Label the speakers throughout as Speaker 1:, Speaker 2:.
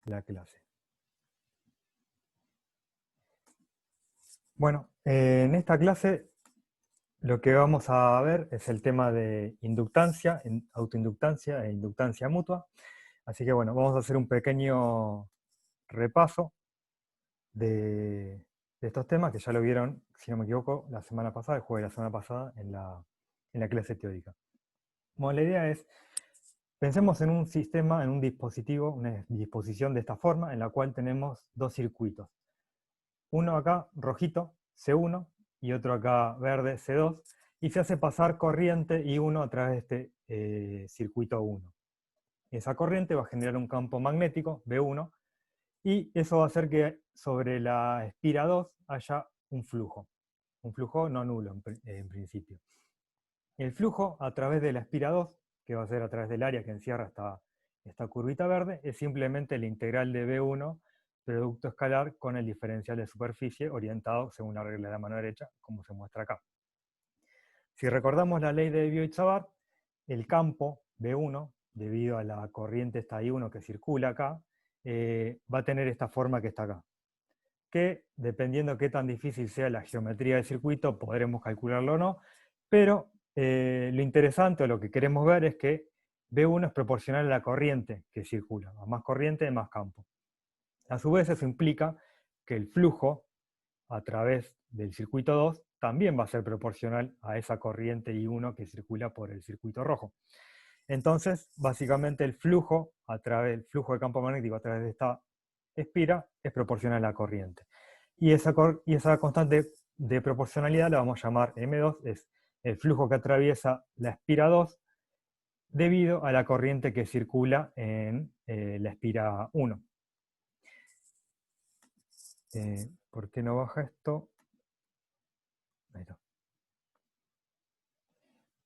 Speaker 1: la clase. Bueno, en esta clase lo que vamos a ver es el tema de inductancia, autoinductancia e inductancia mutua. Así que bueno, vamos a hacer un pequeño repaso de estos temas que ya lo vieron, si no me equivoco, la semana pasada, el jueves de la semana pasada, en la clase teórica. Bueno, la idea es, pensemos en un sistema, en un dispositivo, una disposición de esta forma, en la cual tenemos dos circuitos. Uno acá, rojito, C1, y otro acá, verde, C2, y se hace pasar corriente I1 a través de este circuito 1. Esa corriente va a generar un campo magnético, B1, y eso va a hacer que sobre la espira 2 haya un flujo no nulo en principio. El flujo a través de la espira 2, que va a ser a través del área que encierra esta curvita verde, es simplemente la integral de B1 producto escalar con el diferencial de superficie orientado según la regla de la mano derecha, como se muestra acá. Si recordamos la ley de Biot-Savart, el campo B1, debido a la corriente esta I1 que circula acá, va a tener esta forma que está acá. Que, dependiendo qué tan difícil sea la geometría del circuito, podremos calcularlo o no, pero lo interesante o lo que queremos ver es que B1 es proporcional a la corriente que circula. A más corriente, más campo. A su vez, eso implica que el flujo a través del circuito 2 también va a ser proporcional a esa corriente I1 que circula por el circuito rojo. Entonces, básicamente el flujo de campo magnético a través de esta espira es proporcional a la corriente. Y esa constante de proporcionalidad la vamos a llamar M2, es el flujo que atraviesa la espira 2 debido a la corriente que circula en la espira 1. ¿Por qué no baja esto? Ahí está.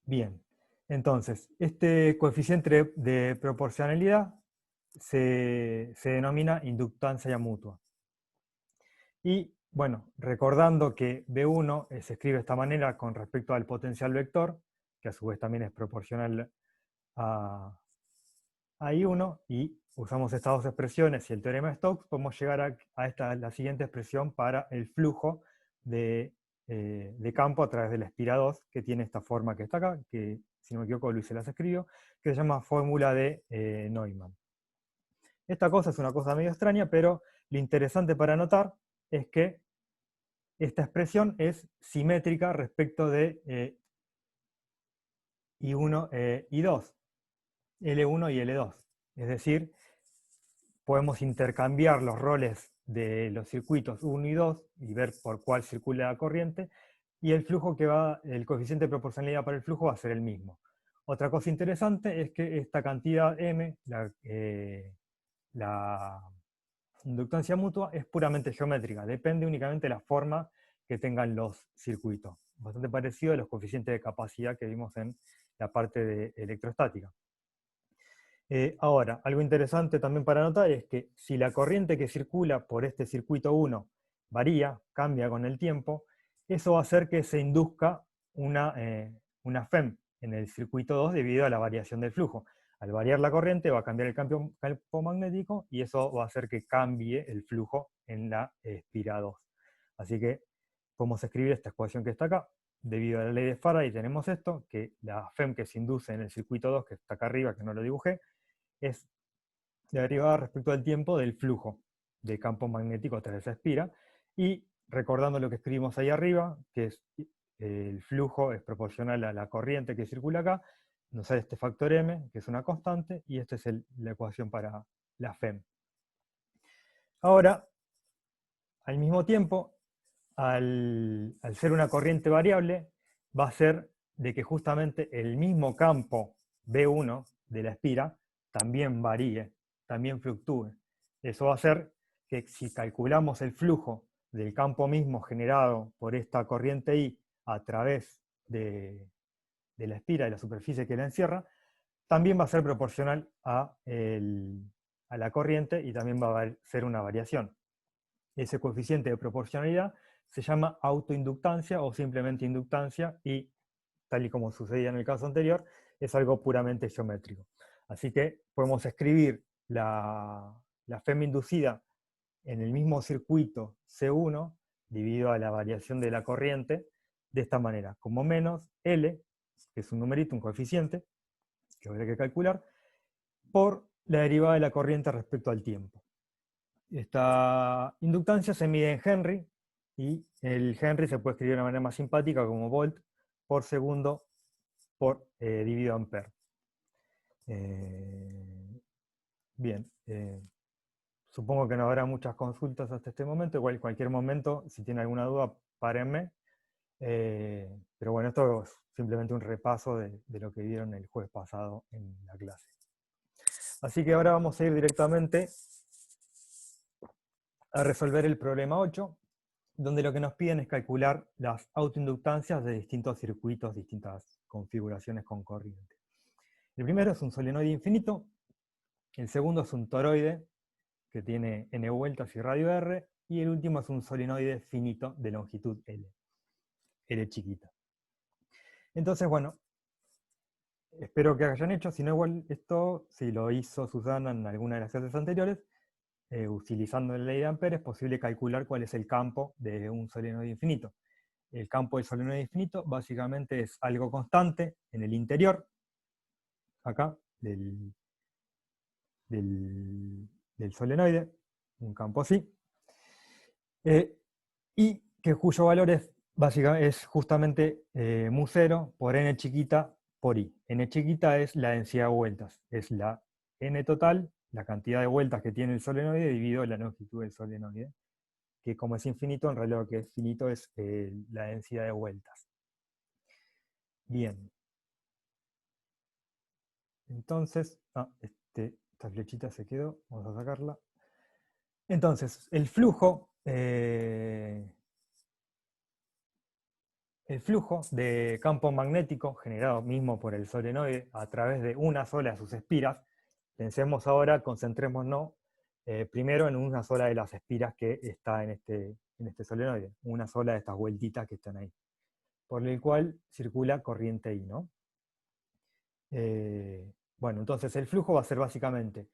Speaker 1: Bien, entonces, este coeficiente de proporcionalidad se denomina inductancia mutua. Y bueno, recordando que B1 se escribe de esta manera con respecto al potencial vector, que a su vez también es proporcional a I1, y usamos estas dos expresiones y el teorema de Stokes, podemos llegar a la siguiente expresión para el flujo de campo a través de la espira 2, que tiene esta forma que está acá, que si no me equivoco Luis se las escribió, que se llama fórmula de Neumann. Esta cosa es una cosa medio extraña, pero lo interesante para notar es que esta expresión es simétrica respecto de I1 e I2, L1 y L2. Es decir, podemos intercambiar los roles de los circuitos 1 y 2 y ver por cuál circula la corriente, y el coeficiente de proporcionalidad para el flujo va a ser el mismo. Otra cosa interesante es que esta cantidad M, la inductancia mutua, es puramente geométrica, depende únicamente de la forma que tengan los circuitos. Bastante parecido a los coeficientes de capacidad que vimos en la parte de electrostática. Ahora, algo interesante también para notar es que si la corriente que circula por este circuito 1 varía, cambia con el tiempo, eso va a hacer que se induzca una FEM en el circuito 2 debido a la variación del flujo. Al variar la corriente va a cambiar el campo magnético y eso va a hacer que cambie el flujo en la espira 2. Así que podemos escribir esta ecuación que está acá. Debido a la ley de Faraday tenemos esto, que la FEM que se induce en el circuito 2, que está acá arriba, que no lo dibujé, es derivada respecto al tiempo del flujo de campo magnético a través de esa espira, y recordando lo que escribimos ahí arriba, que es el flujo es proporcional a la corriente que circula acá, nos sale este factor M, que es una constante, y esta es la ecuación para la FEM. Ahora, al mismo tiempo, al ser una corriente variable, va a ser de que justamente el mismo campo B1 de la espira también varíe, también fluctúe. Eso va a hacer que si calculamos el flujo del campo mismo generado por esta corriente I a través de la espira, de la superficie que la encierra, también va a ser proporcional a la corriente y también va a ser una variación. Ese coeficiente de proporcionalidad se llama autoinductancia o simplemente inductancia, y tal y como sucedía en el caso anterior, es algo puramente geométrico. Así que podemos escribir la FEM inducida en el mismo circuito C1, dividido a la variación de la corriente, de esta manera, como menos L, que es un numerito, un coeficiente, que habría que calcular, por la derivada de la corriente respecto al tiempo. Esta inductancia se mide en Henry, y el Henry se puede escribir de una manera más simpática como volt por segundo por dividido ampere. Bien, supongo que no habrá muchas consultas hasta este momento, igual en cualquier momento, si tiene alguna duda, párenme. Pero bueno, esto es simplemente un repaso de lo que vieron el jueves pasado en la clase. Así que ahora vamos a ir directamente a resolver el problema 8, donde lo que nos piden es calcular las autoinductancias de distintos circuitos, distintas configuraciones con corriente. El primero es un solenoide infinito, el segundo es un toroide que tiene n vueltas y radio r, y el último es un solenoide finito de longitud L, L chiquita. Entonces, bueno, espero que hayan hecho, si no igual esto, si lo hizo Susana en alguna de las clases anteriores, utilizando la ley de Ampere, es posible calcular cuál es el campo de un solenoide infinito. El campo del solenoide infinito básicamente es algo constante en el interior, acá, del solenoide, un campo así, y que cuyo valor es, básicamente, es justamente mu 0 por n chiquita por i. N chiquita es la densidad de vueltas, es la n total, la cantidad de vueltas que tiene el solenoide dividido la longitud del solenoide, que como es infinito, en realidad lo que es finito es la densidad de vueltas. Bien. Entonces, esta flechita se quedó, vamos a sacarla. Entonces, el flujo de campo magnético generado mismo por el solenoide a través de una sola de sus espiras, pensemos ahora, concentrémonos primero en una sola de las espiras que está en este solenoide, una sola de estas vueltitas que están ahí, por el cual circula corriente I, ¿no? Bueno, entonces el flujo va a ser básicamente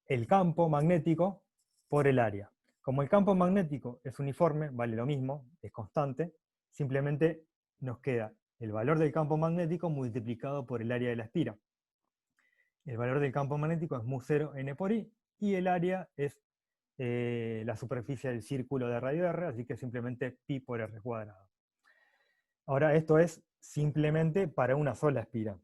Speaker 1: el campo magnético por el área. Como el campo magnético es uniforme, vale lo mismo, es constante, simplemente nos queda el valor del campo magnético multiplicado por el área de la espira. El valor del campo magnético es mu 0 n por i, y el área es la superficie del círculo de radio r, así que simplemente pi por r cuadrado. Ahora, esto es simplemente para una sola espira.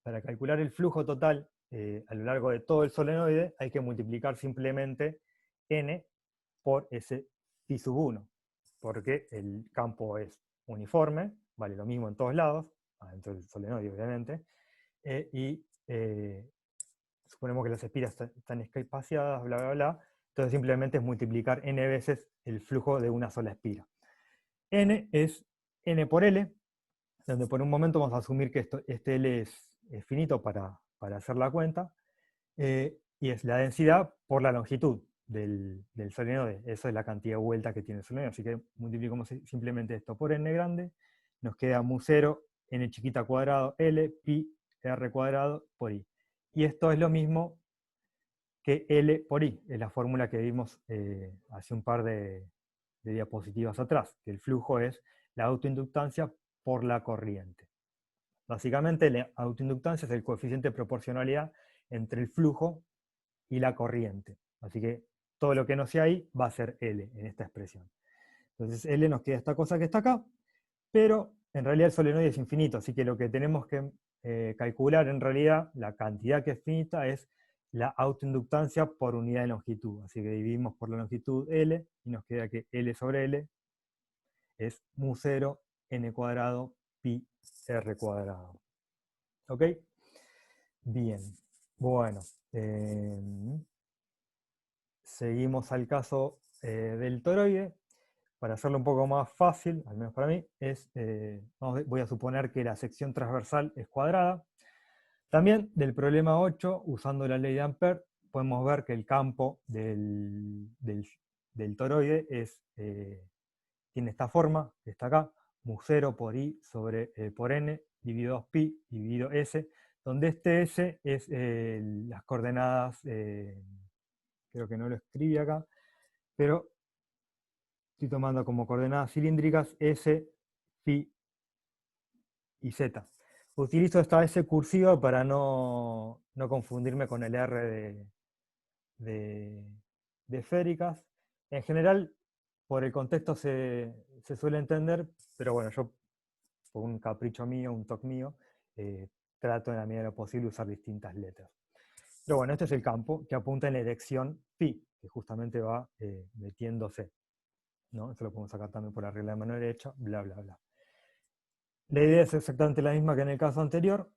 Speaker 1: Para calcular el flujo total a lo largo de todo el solenoide, hay que multiplicar simplemente n por ese pi sub 1, porque el campo es uniforme, vale lo mismo en todos lados, dentro del solenoide obviamente, y suponemos que las espiras están espaciadas, bla, bla, bla, entonces simplemente es multiplicar n veces el flujo de una sola espira. N es n por L, donde por un momento vamos a asumir que este L es finito para hacer la cuenta, y es la densidad por la longitud del solenoide. Eso es la cantidad de vueltas que tiene el solenoide. Así que multiplicamos simplemente esto por n grande, nos queda mu 0, n chiquita cuadrado, L, pi, r cuadrado por i. Y esto es lo mismo que L por I, es la fórmula que vimos hace un par de diapositivas atrás, que el flujo es la autoinductancia por la corriente. Básicamente la autoinductancia es el coeficiente de proporcionalidad entre el flujo y la corriente. Así que todo lo que no sea ahí va a ser L en esta expresión. Entonces L nos queda esta cosa que está acá, pero en realidad el solenoide es infinito, así que lo que tenemos que calcular en realidad, la cantidad que es finita, es la autoinductancia por unidad de longitud. Así que dividimos por la longitud L y nos queda que L sobre L es mu 0 n cuadrado pi r cuadrado. ¿Ok? Bien. Bueno. Seguimos al caso del toroide. Para hacerlo un poco más fácil, al menos para mí, voy a suponer que la sección transversal es cuadrada. También del problema 8, usando la ley de Ampère, podemos ver que el campo del toroide tiene esta forma, que está acá, mu 0 por i sobre por n, dividido 2pi, dividido s, donde este s es las coordenadas creo que no lo escribí acá, pero estoy tomando como coordenadas cilíndricas S, phi y z. Utilizo esta S cursiva para no confundirme con el R de, de esféricas. En general, por el contexto se suele entender, pero bueno, yo por un capricho mío, un toque mío, trato en la medida de lo posible usar distintas letras. Pero bueno, este es el campo que apunta en la dirección phi, que justamente va metiéndose, ¿no? Eso lo podemos sacar también por la regla de mano derecha, bla, bla, bla. La idea es exactamente la misma que en el caso anterior.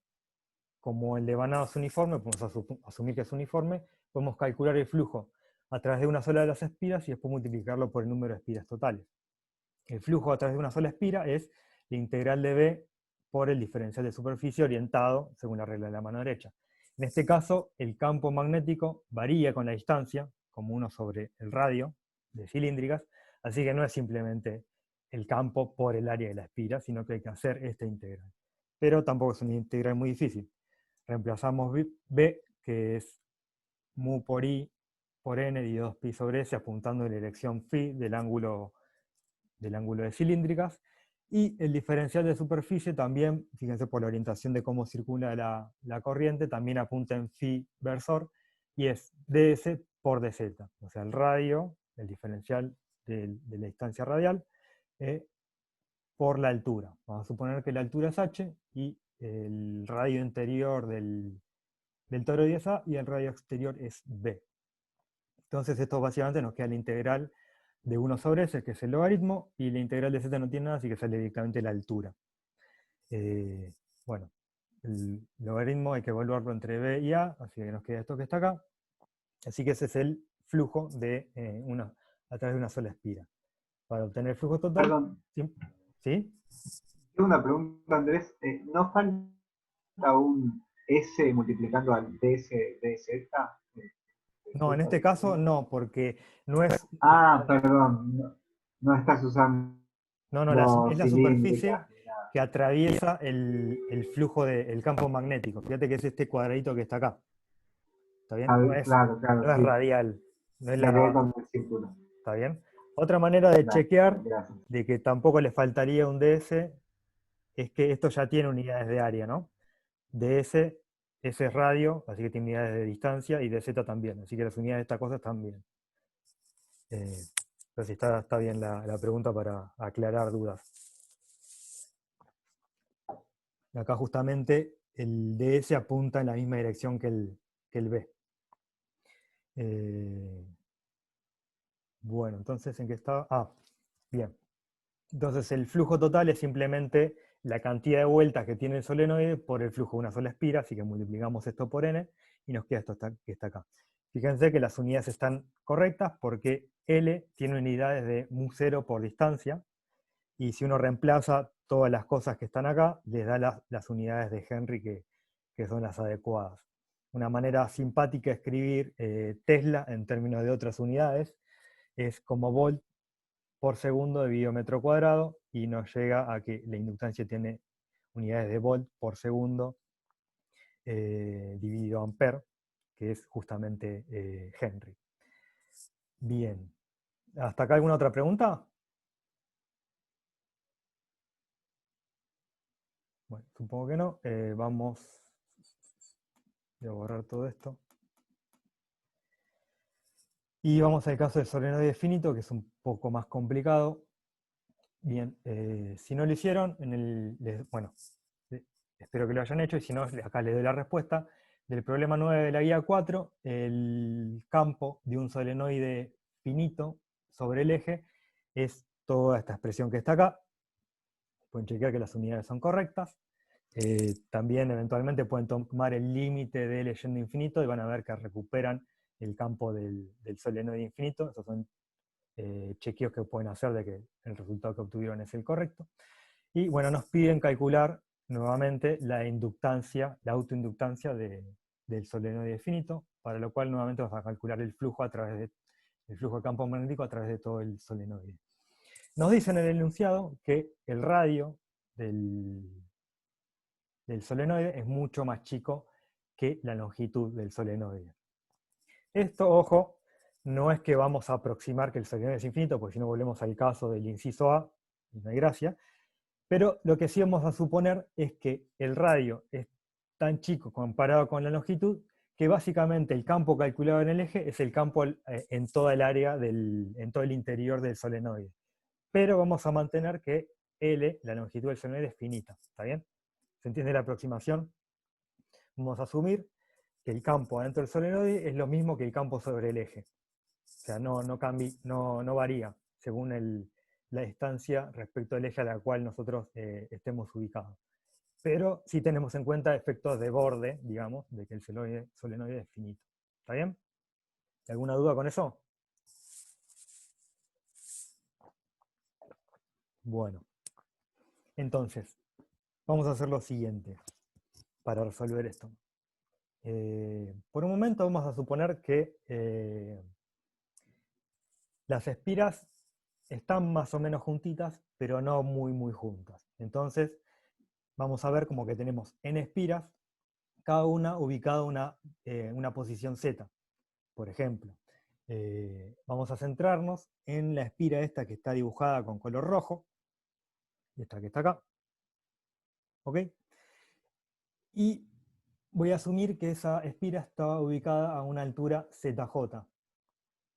Speaker 1: Como el devanado es uniforme, podemos asumir que es uniforme, podemos calcular el flujo a través de una sola de las espiras y después multiplicarlo por el número de espiras totales. El flujo a través de una sola espira es la integral de B por el diferencial de superficie orientado según la regla de la mano derecha. En este caso, el campo magnético varía con la distancia, como 1 sobre el radio de cilíndricas, así que no es simplemente el campo por el área de la espira, sino que hay que hacer esta integral. Pero tampoco es una integral muy difícil. Reemplazamos B, que es mu por I por N dividido 2pi sobre S, apuntando en la dirección phi del ángulo de cilíndricas, y el diferencial de superficie también, fíjense por la orientación de cómo circula la corriente, también apunta en phi versor, y es ds por dz, o sea, el radio, el diferencial de la distancia radial, por la altura. Vamos a suponer que la altura es h, y el radio interior del toroide es a, y el radio exterior es b. Entonces esto básicamente nos queda la integral de 1 sobre s, que es el logaritmo, y la integral de z no tiene nada, así que sale directamente la altura. Bueno, el logaritmo hay que evaluarlo entre b y a, así que nos queda esto que está acá. Así que ese es el flujo a través de una sola espira. Para obtener el flujo total,
Speaker 2: Perdón,
Speaker 1: ¿sí? ¿Sí?
Speaker 2: tengo una pregunta, Andrés. ¿No falta un S multiplicando al DS, DZ?
Speaker 1: No, en este caso no, porque no es...
Speaker 2: Ah, perdón, no, no estás usando
Speaker 1: No, no, es la superficie
Speaker 2: cilíndricas ni nada.
Speaker 1: que
Speaker 2: Bien,
Speaker 1: atraviesa el flujo del campo magnético. Fíjate que es este cuadradito que está acá. ¿Está bien?
Speaker 2: claro, claro,
Speaker 1: No es
Speaker 2: sí.
Speaker 1: radial. No es
Speaker 2: Me quedé
Speaker 1: la,
Speaker 2: con el círculo.
Speaker 1: ¿está bien? Otra manera de
Speaker 2: Dale,
Speaker 1: chequear
Speaker 2: gracias.
Speaker 1: de que tampoco le faltaría un DS es que esto ya tiene unidades de área, ¿no? DS, S es radio, así que tiene unidades de distancia, y DZ también. Así que las unidades de esta cosa están bien. Entonces está bien la pregunta para aclarar dudas. Acá justamente el DS apunta en la misma dirección que el B. Bueno, entonces, ¿en qué estaba? Ah, bien. Entonces el flujo total es simplemente la cantidad de vueltas que tiene el solenoide por el flujo de una sola espira, así que multiplicamos esto por n y nos queda esto que está acá. Fíjense que las unidades están correctas porque L tiene unidades de mu0 por distancia, y si uno reemplaza todas las cosas que están acá, les da las unidades de Henry que son las adecuadas. Una manera simpática de escribir Tesla en términos de otras unidades es como volt por segundo dividido metro cuadrado, y nos llega a que la inductancia tiene unidades de volt por segundo dividido ampere, que es justamente Henry. Bien. ¿Hasta acá alguna otra pregunta? Bueno, supongo que no. Vamos. Voy a borrar todo esto. Y vamos al caso del solenoide finito, que es un poco más complicado. Bien, si no lo hicieron, bueno, espero que lo hayan hecho, y si no, acá les doy la respuesta. Del problema 9 de la guía 4, el campo de un solenoide finito sobre el eje es toda esta expresión que está acá. Pueden chequear que las unidades son correctas. También eventualmente pueden tomar el límite de L yendo infinito y van a ver que recuperan el campo del solenoide infinito. Esos son chequeos que pueden hacer de que el resultado que obtuvieron es el correcto. Y bueno, nos piden calcular nuevamente la inductancia, la autoinductancia del solenoide finito, para lo cual nuevamente vamos a calcular el flujo el flujo de campo magnético a través de todo el solenoide. Nos dicen en el enunciado que el radio del solenoide es mucho más chico que la longitud del solenoide. Esto, ojo, no es que vamos a aproximar que el solenoide es infinito, porque si no volvemos al caso del inciso A, y no hay gracia, pero lo que sí vamos a suponer es que el radio es tan chico comparado con la longitud, que básicamente el campo calculado en el eje es el campo en toda el área, en todo el interior del solenoide. Pero vamos a mantener que L, la longitud del solenoide, es finita. ¿Está bien? ¿Se entiende la aproximación? Vamos a asumir que el campo adentro del solenoide es lo mismo que el campo sobre el eje. O sea, no varía según la distancia respecto al eje a la cual nosotros estemos ubicados. Pero sí tenemos en cuenta efectos de borde, digamos, de que el solenoide es finito. ¿Está bien? ¿Alguna duda con eso? Bueno, entonces, vamos a hacer lo siguiente para resolver esto. Por un momento vamos a suponer que las espiras están más o menos juntitas, pero no muy juntas. Entonces, vamos a ver como que tenemos n espiras, cada una ubicada en una posición z. Por ejemplo, vamos a centrarnos en la espira esta que está dibujada con color rojo, esta que está acá, ¿ok? Y voy a asumir que esa espira está ubicada a una altura zj.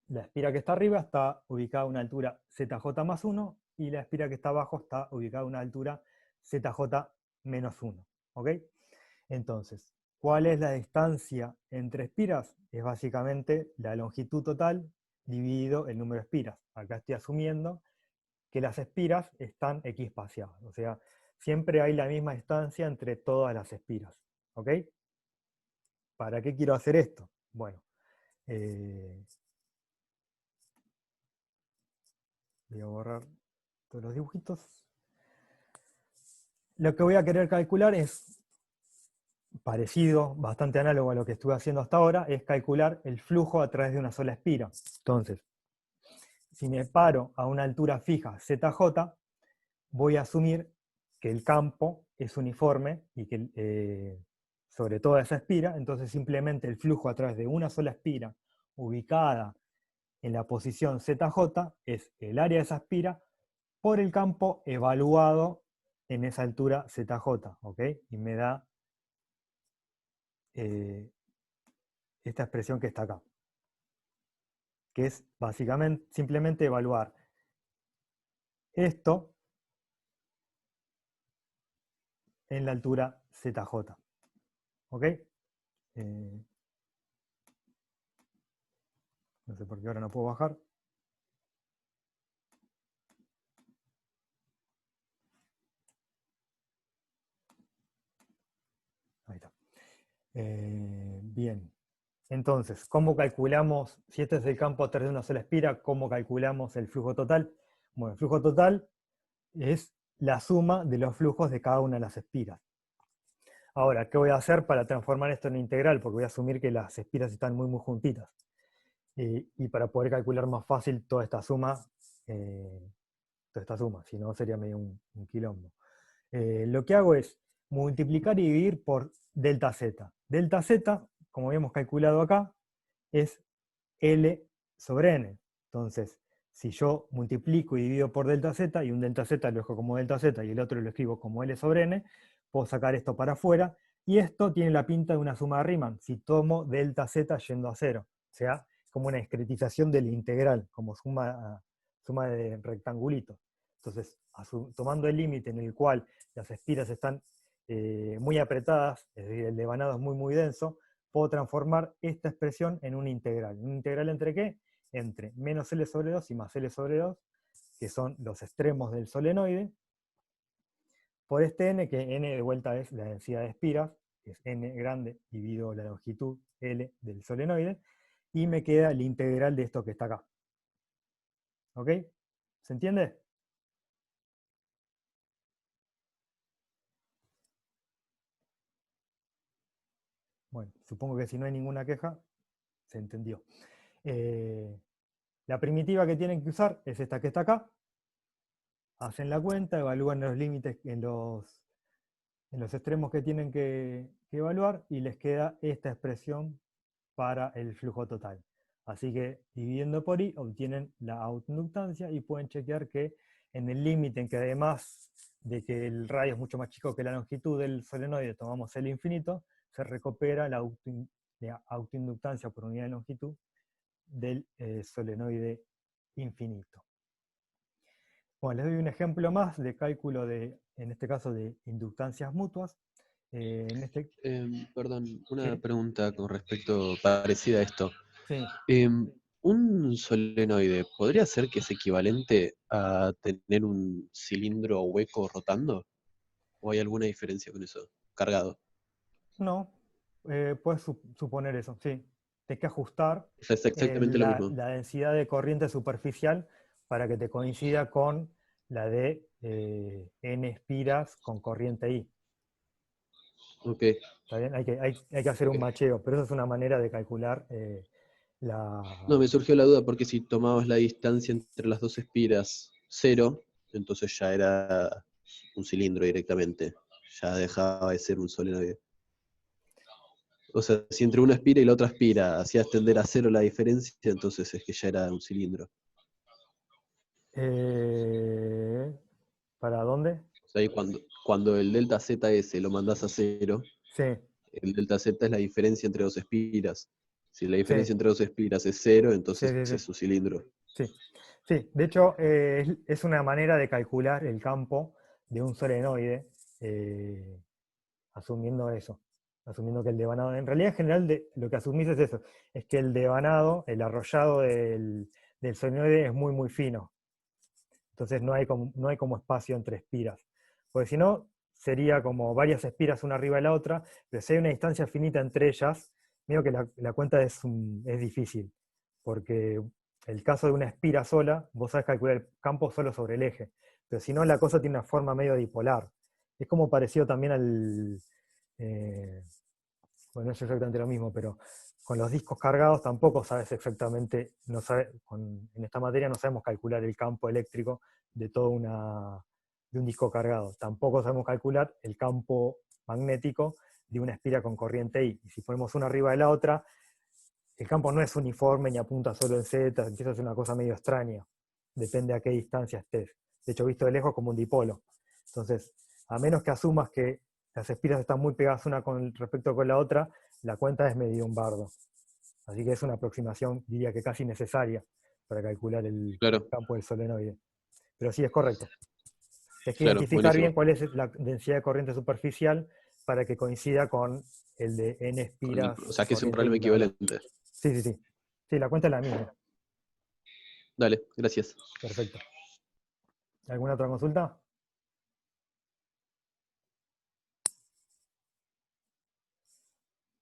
Speaker 1: La espira que está arriba está ubicada a una altura zj más 1, y la espira que está abajo está ubicada a una altura zj menos 1, ¿ok? Entonces, ¿cuál es la distancia entre espiras? Es básicamente la longitud total dividido el número de espiras. Acá estoy asumiendo que las espiras están equispaciadas, o sea, siempre hay la misma distancia entre todas las espiras. ¿Ok? ¿Para qué quiero hacer esto? Bueno, voy a borrar todos los dibujitos. Lo que voy a querer calcular es parecido, bastante análogo a lo que estuve haciendo hasta ahora, es calcular el flujo a través de una sola espira. Entonces, si me paro a una altura fija ZJ, voy a asumir que el campo es uniforme y que sobre toda esa espira, entonces simplemente el flujo a través de una sola espira ubicada en la posición ZJ es el área de esa espira por el campo evaluado en esa altura ZJ, ¿ok? Y me da esta expresión que está acá, que es básicamente simplemente evaluar esto en la altura ZJ, ¿ok? No sé por qué ahora no puedo bajar. Ahí está. Bien. Entonces, ¿cómo calculamos, si este es el campo a través de una sola espira, cómo calculamos el flujo total? Bueno, el flujo total es la suma de los flujos de cada una de las espiras. Ahora, ¿qué voy a hacer para transformar esto en integral? Porque voy a asumir que las espiras están muy juntitas. Y para poder calcular más fácil si no sería medio un quilombo. Lo que hago es multiplicar y dividir por delta z. Delta z, como habíamos calculado acá, es L sobre n. Entonces, si yo multiplico y divido por delta z, y un delta z lo dejo como delta z y el otro lo escribo como L sobre n, puedo sacar esto para afuera, y esto tiene la pinta de una suma de Riemann, si tomo delta z yendo a 0. O sea, como una discretización del integral, como suma de rectangulitos. Entonces, tomando el límite en el cual las espiras están muy apretadas, es decir, el devanado es muy denso, puedo transformar esta expresión en una integral. ¿Una integral entre qué? Entre menos L sobre 2 y más L sobre 2, que son los extremos del solenoide, por este n, que n de vuelta es la densidad de espiras, que es n grande dividido la longitud L del solenoide, y me queda la integral de esto que está acá. ¿Ok? ¿Se entiende? Bueno, supongo que si no hay ninguna queja, se entendió. La primitiva que tienen que usar es esta que está acá. Hacen la cuenta, evalúan los límites en los extremos que tienen que evaluar, y les queda esta expresión para el flujo total. Así que dividiendo por I obtienen la autoinductancia y pueden chequear que en el límite en que además de que el radio es mucho más chico que la longitud del solenoide, tomamos el infinito, se recupera la autoinductancia por unidad de longitud del solenoide infinito. Bueno, les doy un ejemplo más de cálculo de, en este caso, de inductancias mutuas. En este,
Speaker 3: Perdón, una
Speaker 1: sí,
Speaker 3: pregunta con respecto parecida a esto.
Speaker 1: sí.
Speaker 3: ¿Un solenoide podría ser que es equivalente a tener un cilindro hueco rotando? ¿O hay alguna diferencia con eso? Cargado.
Speaker 1: No, puedes suponer eso, sí. Tienes que ajustar
Speaker 3: O sea, es exactamente lo mismo.
Speaker 1: la densidad de corriente superficial para que te coincida con la de n espiras con corriente I.
Speaker 3: Ok,
Speaker 1: ¿Está bien? Hay que hacer un
Speaker 3: ok.
Speaker 1: macheo, pero eso es una manera de calcular
Speaker 3: No,
Speaker 1: la...
Speaker 3: me surgió la duda porque si tomabas la distancia entre las dos espiras cero, entonces ya era un cilindro directamente. Ya dejaba de ser un solenoide. O sea, si entre una espira y la otra espira hacías tender a cero la diferencia, entonces es que ya era un cilindro.
Speaker 1: eh, ¿para dónde?
Speaker 3: O sea, y cuando el delta ZS lo mandás a cero,
Speaker 1: Sí,
Speaker 3: el delta Z es la diferencia entre dos espiras. Si la
Speaker 1: sí,
Speaker 3: diferencia entre dos espiras es cero,
Speaker 1: sí,
Speaker 3: entonces
Speaker 1: sí, sí.
Speaker 3: es un cilindro.
Speaker 1: Sí, sí. De hecho, es una manera de calcular el campo de un solenoide, eh, asumiendo eso, asumiendo que el devanado, en realidad en general lo que asumís es eso, es que el devanado, el arrollado del solenoide es muy, muy fino. Entonces no hay como espacio entre espiras. Porque si no, sería como varias espiras una arriba de la otra, pero si hay una distancia finita entre ellas, medio que la cuenta es difícil. Porque el caso de una espira sola, vos sabés calcular el campo solo sobre el eje. Pero si no, la cosa tiene una forma medio dipolar. Es como parecido también al. eh, bueno, no es exactamente lo mismo, pero con los discos cargados tampoco sabes exactamente, en esta materia no sabemos calcular el campo eléctrico de de un disco cargado. Tampoco sabemos calcular el campo magnético de una espira con corriente I. Y si ponemos una arriba de la otra, el campo no es uniforme ni apunta solo en Z, empieza a ser una cosa medio extraña. Depende a qué distancia estés. De hecho, visto de lejos como un dipolo. Entonces, a menos que asumas que las espiras están muy pegadas una con respecto con la otra, la cuenta es medio un bardo. Así que es una aproximación, diría que casi necesaria para calcular el
Speaker 3: Claro,
Speaker 1: campo del solenoide. Pero sí es correcto. Hay que
Speaker 3: claro,
Speaker 1: identificar bien
Speaker 3: buenísimo.
Speaker 1: cuál es la densidad de corriente superficial para que coincida con el de n espiras
Speaker 3: O sea, que es un
Speaker 1: corriente
Speaker 3: problema
Speaker 1: y bla, bla.
Speaker 3: equivalente.
Speaker 1: Sí, sí, sí. Sí, la cuenta es la misma.
Speaker 3: Dale, gracias.
Speaker 1: Perfecto. ¿Alguna otra consulta?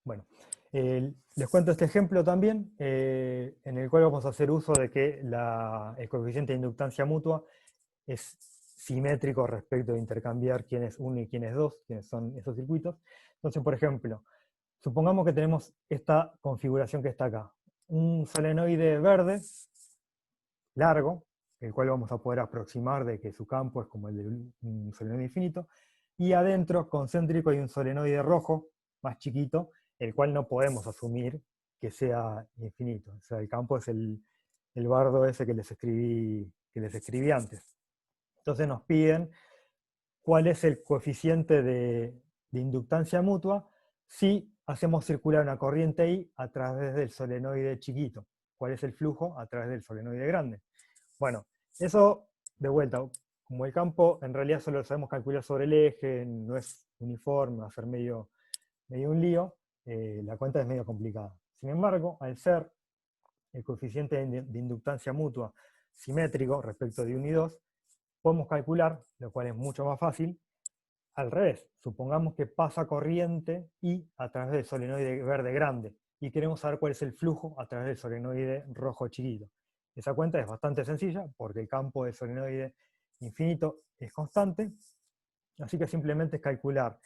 Speaker 1: Bueno, les cuento este ejemplo también, en el cual vamos a hacer uso de que el coeficiente de inductancia mutua es simétrico respecto de intercambiar quién es uno y quién es dos, quiénes son esos circuitos. Entonces, por ejemplo, supongamos que tenemos esta configuración que está acá. Un solenoide verde, largo, el cual vamos a poder aproximar de que su campo es como el de un solenoide infinito, y adentro, concéntrico, hay un solenoide rojo, más chiquito, el cual no podemos asumir que sea infinito. O sea, el campo es el bardo ese que les escribí antes. Entonces nos piden cuál es el coeficiente de inductancia mutua si hacemos circular una corriente I a través del solenoide chiquito. ¿Cuál es el flujo a través del solenoide grande? Bueno, eso de vuelta, como el campo en realidad solo lo sabemos calcular sobre el eje, no es uniforme, va a ser medio un lío, la cuenta es medio complicada. Sin embargo, al ser el coeficiente de inductancia mutua simétrico respecto de 1 y 2, podemos calcular, lo cual es mucho más fácil, al revés. Supongamos que pasa corriente I a través del solenoide verde grande y queremos saber cuál es el flujo a través del solenoide rojo chiquito. Esa cuenta es bastante sencilla porque el campo del solenoide infinito es constante, así que simplemente es calcular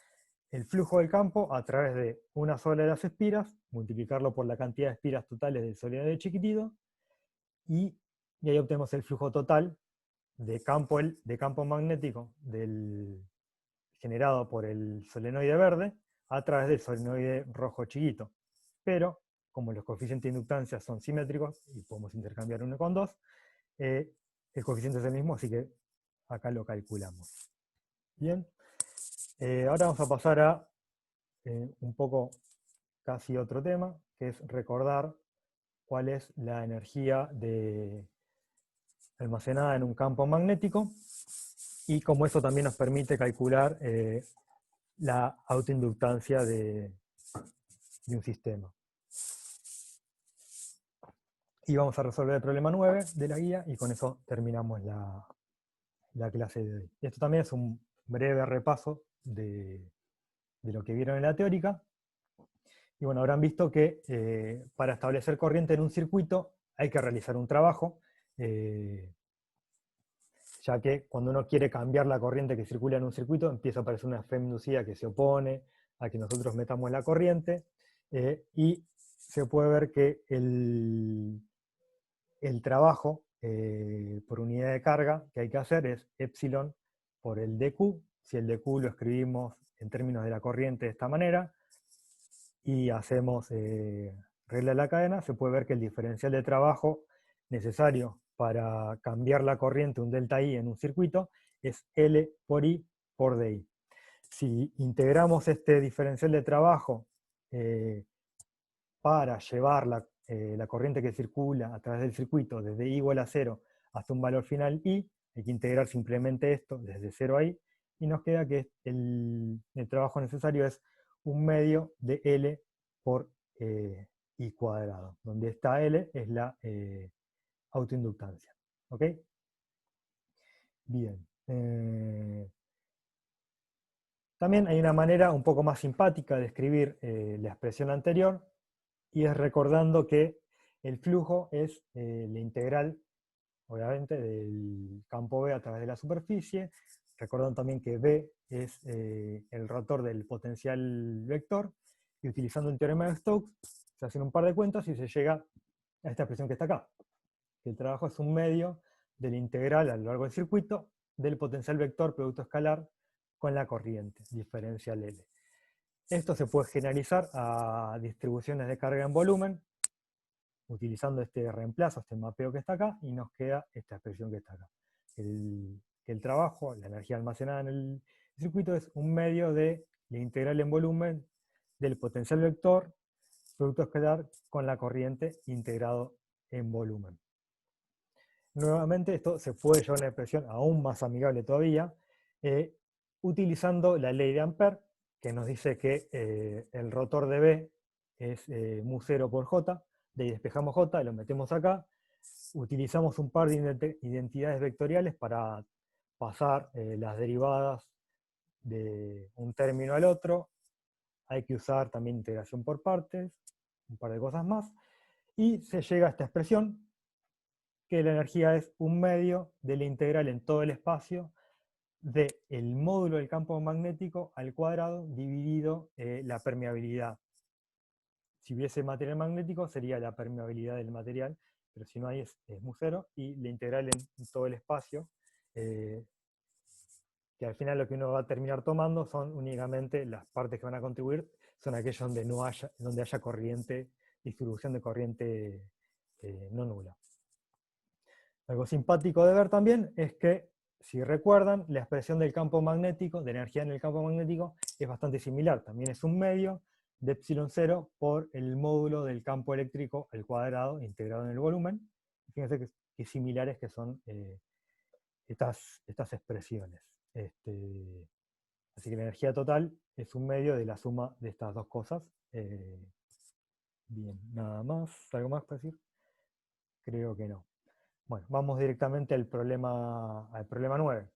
Speaker 1: el flujo del campo a través de una sola de las espiras, multiplicarlo por la cantidad de espiras totales del solenoide chiquitito, y, y ahí obtenemos el flujo total de campo magnético generado por el solenoide verde a través del solenoide rojo chiquito. Pero como los coeficientes de inductancia son simétricos, y podemos intercambiar uno con dos, el coeficiente es el mismo, así que acá lo calculamos. Bien, ahora vamos a pasar a un poco casi otro tema, que es recordar cuál es la energía almacenada en un campo magnético, y cómo eso también nos permite calcular la autoinductancia de un sistema. Y vamos a resolver el problema 9 de la guía, y con eso terminamos la clase de hoy. Esto también es un breve repaso de lo que vieron en la teórica. Y bueno, habrán visto que para establecer corriente en un circuito hay que realizar un trabajo, ya que cuando uno quiere cambiar la corriente que circula en un circuito, empieza a aparecer una fe inducida que se opone a que nosotros metamos la corriente, y se puede ver que el trabajo por unidad de carga que hay que hacer es epsilon por el dQ. Si el dQ lo escribimos en términos de la corriente de esta manera, y hacemos regla de la cadena, se puede ver que el diferencial de trabajo necesario para cambiar la corriente, un delta I en un circuito, es L por I por DI. Si integramos este diferencial de trabajo para llevar la corriente que circula a través del circuito desde I igual a 0 hasta un valor final I, hay que integrar simplemente esto desde 0 a I, y nos queda que el trabajo necesario es 1/2 de L por I cuadrado, donde esta L es la autoinductancia. ¿Ok? Bien. También hay una manera un poco más simpática de escribir la expresión anterior, y es recordando que el flujo es la integral, obviamente, del campo B a través de la superficie. Recordando también que B es el rotor del potencial vector, y utilizando el teorema de Stokes se hacen un par de cuentas y se llega a esta expresión que está acá, que el trabajo es 1/2 de la integral a lo largo del circuito del potencial vector producto escalar con la corriente, diferencial L. Esto se puede generalizar a distribuciones de carga en volumen, utilizando este reemplazo, este mapeo que está acá, y nos queda esta expresión que está acá. El trabajo, la energía almacenada en el circuito, es 1/2 de la integral en volumen del potencial vector producto escalar con la corriente integrado en volumen. Nuevamente, esto se puede llevar a una expresión aún más amigable todavía, utilizando la ley de Ampère, que nos dice que el rotor de B es mu0 por J, de ahí despejamos J y lo metemos acá, utilizamos un par de identidades vectoriales para pasar las derivadas de un término al otro, hay que usar también integración por partes, un par de cosas más, y se llega a esta expresión, que la energía es 1/2 de la integral en todo el espacio del módulo del campo magnético al cuadrado dividido la permeabilidad. Si hubiese material magnético sería la permeabilidad del material, pero si no hay es mu0, y la integral en todo el espacio, que al final lo que uno va a terminar tomando son únicamente las partes que van a contribuir, son aquellas donde haya corriente, distribución de corriente no nula. Algo simpático de ver también es que, si recuerdan, la expresión del campo magnético, de energía en el campo magnético, es bastante similar. También es 1/2 de epsilon0 por el módulo del campo eléctrico al cuadrado integrado en el volumen. Fíjense que similares que son estas expresiones. Así que la energía total es 1/2 de la suma de estas dos cosas. Bien, nada más. ¿Algo más para decir? Creo que no. Bueno, vamos directamente al problema 9.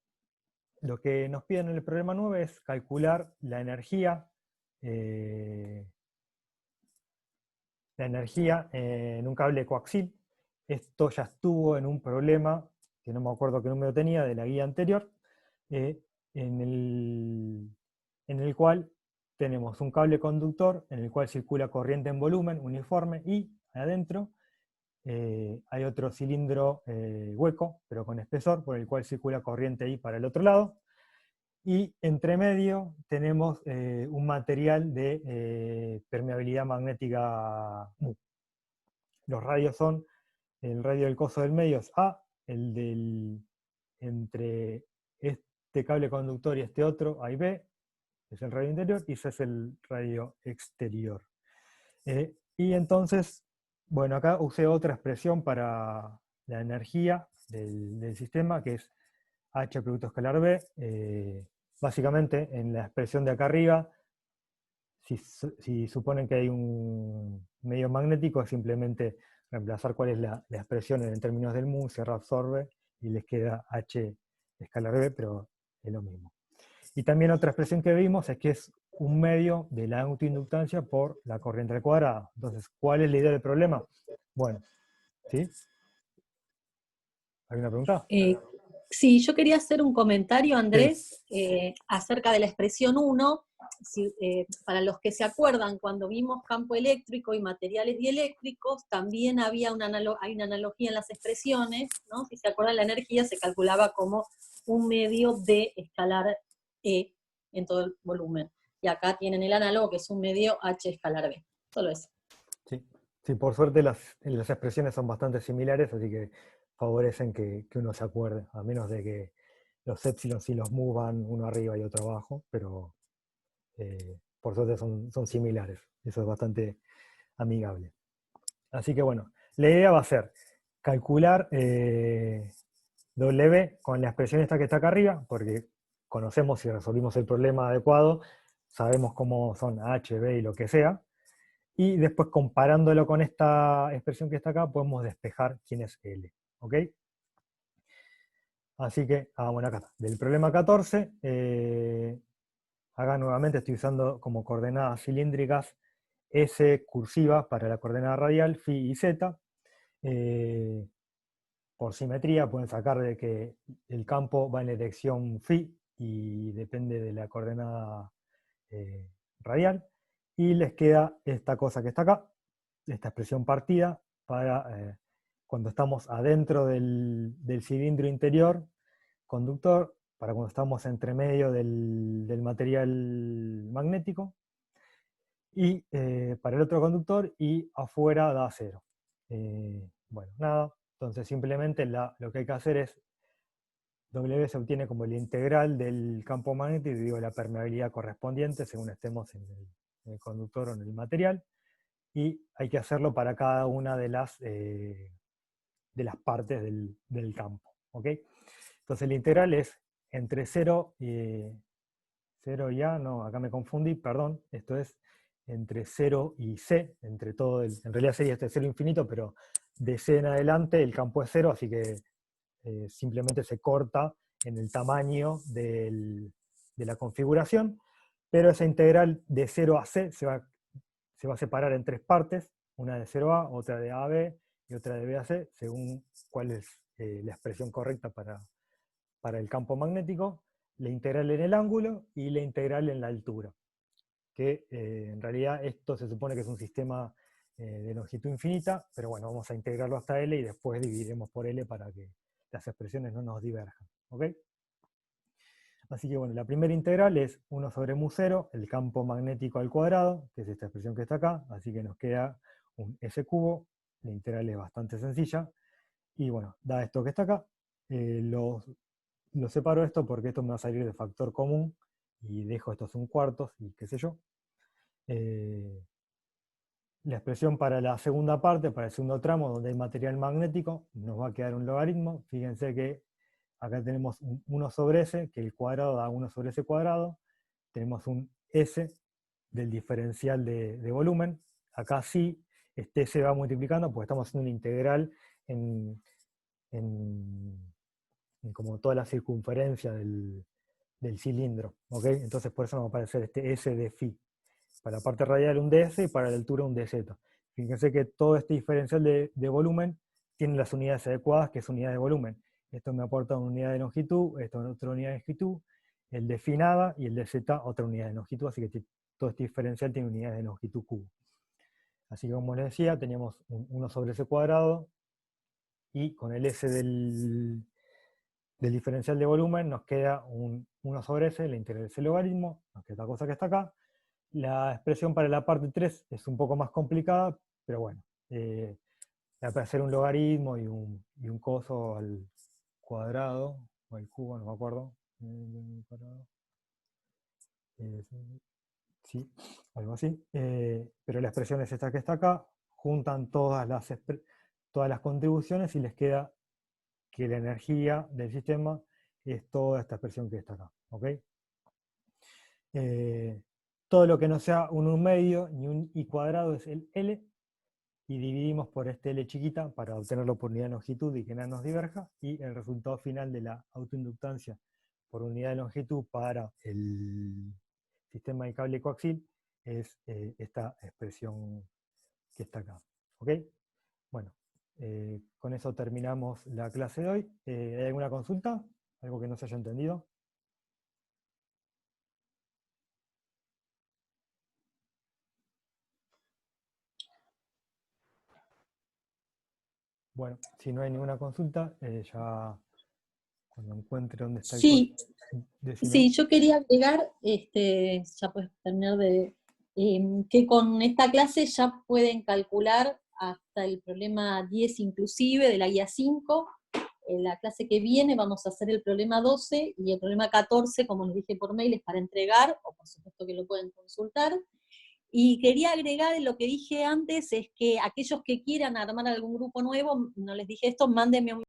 Speaker 1: Lo que nos piden en el problema 9 es calcular la energía en un cable coaxil. Esto ya estuvo en un problema, que no me acuerdo qué número tenía, de la guía anterior, en el cual tenemos un cable conductor en el cual circula corriente en volumen uniforme, y adentro hay otro cilindro hueco, pero con espesor, por el cual circula corriente I para el otro lado. Y entre medio tenemos un material de permeabilidad magnética mu. los radios son, el radio del coso del medio es A, entre este cable conductor y este otro, A y B, es el radio interior, y ese es el radio exterior. Y entonces, bueno, acá usé otra expresión para la energía del sistema, que es H producto escalar B. Básicamente, en la expresión de acá arriba, si suponen que hay un medio magnético, es simplemente reemplazar cuál es la expresión en términos del mu, se reabsorbe y les queda H escalar B, pero es lo mismo. Y también otra expresión que vimos es que es un medio de la autoinductancia por la corriente al cuadrado. Entonces, ¿cuál es la idea del problema? Bueno, ¿sí? ¿Hay una pregunta?
Speaker 4: Sí, yo quería hacer un comentario, Andrés, acerca de la expresión 1. Para los que se acuerdan, cuando vimos campo eléctrico y materiales dieléctricos, también había hay una analogía en las expresiones, ¿no? Si se acuerdan, la energía se calculaba como un medio de escalar E en todo el volumen. Y acá tienen el análogo, que es un medio H escalar B. Solo eso.
Speaker 1: Sí, por suerte las expresiones son bastante similares, así que favorecen que uno se acuerde, a menos de que los épsilons y los mu van uno arriba y otro abajo, pero por suerte son similares. Eso es bastante amigable. Así que bueno, la idea va a ser calcular W con la expresión esta que está acá arriba, porque conocemos y resolvimos el problema adecuado, sabemos cómo son H, B y lo que sea, y después comparándolo con esta expresión que está acá, podemos despejar quién es L. ¿Ok? Así que, bueno, acá está. Del problema 14, acá nuevamente estoy usando como coordenadas cilíndricas S cursiva para la coordenada radial, phi y z. Por simetría pueden sacar de que el campo va en la dirección phi y depende de la coordenada radial. Y les queda esta cosa que está acá, esta expresión partida, para cuando estamos adentro del cilindro interior conductor, para cuando estamos entre medio del material magnético, y para el otro conductor, y afuera da 0. Bueno, nada, entonces simplemente lo que hay que hacer es, W se obtiene como el integral del campo magnético, y digo la permeabilidad correspondiente según estemos en el conductor o en el material, y hay que hacerlo para cada una de las partes del campo. ¿Ok? Entonces el integral es entre 0 y 0 y A, no, acá me confundí, perdón, esto es entre 0 y C, entre todo, en realidad sería este 0 infinito, pero de C en adelante el campo es 0, así que simplemente se corta en el tamaño de la configuración, pero esa integral de 0 a C se va a separar en 3 partes, una de 0 a, otra de A a B y otra de B a C, según cuál es la expresión correcta para el campo magnético, la integral en el ángulo y la integral en la altura. Que en realidad esto se supone que es un sistema de longitud infinita, pero bueno, vamos a integrarlo hasta L y después dividiremos por L para que las expresiones no nos diverjan. ¿Ok? Así que bueno, la primera integral es 1 sobre mu 0, el campo magnético al cuadrado, que es esta expresión que está acá, así que nos queda un S cubo, la integral es bastante sencilla, y bueno, da esto que está acá, lo separo esto porque esto me va a salir de factor común, y dejo estos un cuartos, y qué sé yo. La expresión para la segunda parte, para el segundo tramo, donde hay material magnético, nos va a quedar un logaritmo. Fíjense que acá tenemos un 1 sobre S, que el cuadrado da 1 sobre S cuadrado. Tenemos un S del diferencial de volumen. Acá sí, este S va multiplicando, porque estamos haciendo una integral en como toda la circunferencia del cilindro. ¿Ok? Entonces por eso nos va a aparecer este S de phi. Para la parte radial un ds y para la altura un dz. Fíjense que todo este diferencial de volumen tiene las unidades adecuadas, que es unidad de volumen. Esto me aporta una unidad de longitud, esto es otra unidad de longitud, el de phi nada y el de z otra unidad de longitud, así que todo este diferencial tiene unidades de longitud cubo. Así que como les decía, teníamos un 1 sobre s cuadrado, y con el s del diferencial de volumen nos queda un 1 sobre s, la integral de ese logaritmo, nos queda esta cosa que está acá. La expresión para la parte 3 es un poco más complicada, pero bueno, para hacer un logaritmo y un coso al cuadrado, o al cubo, no me acuerdo. Sí, algo así. Pero la expresión es esta que está acá, juntan todas las contribuciones y les queda que la energía del sistema es toda esta expresión que está acá. ¿Ok? Todo lo que no sea un 1/2 ni un i cuadrado es el L, y dividimos por este L chiquita para obtenerlo por unidad de longitud y que nada nos diverja, y el resultado final de la autoinductancia por unidad de longitud para el sistema de cable coaxil es esta expresión que está acá. ¿Ok? Bueno, con eso terminamos la clase de hoy. ¿Hay alguna consulta? ¿Algo que no se haya entendido? Bueno, si no hay ninguna consulta, ya cuando encuentre dónde está el
Speaker 4: Sí,
Speaker 1: decime.
Speaker 4: sí, yo quería agregar, ya puedes terminar que con esta clase ya pueden calcular hasta el problema 10 inclusive de la guía 5. En la clase que viene vamos a hacer el problema 12 y el problema 14, como les dije por mail, es para entregar, o por supuesto que lo pueden consultar. Y quería agregar lo que dije antes, es que aquellos que quieran armar algún grupo nuevo, no les dije esto, mándenme un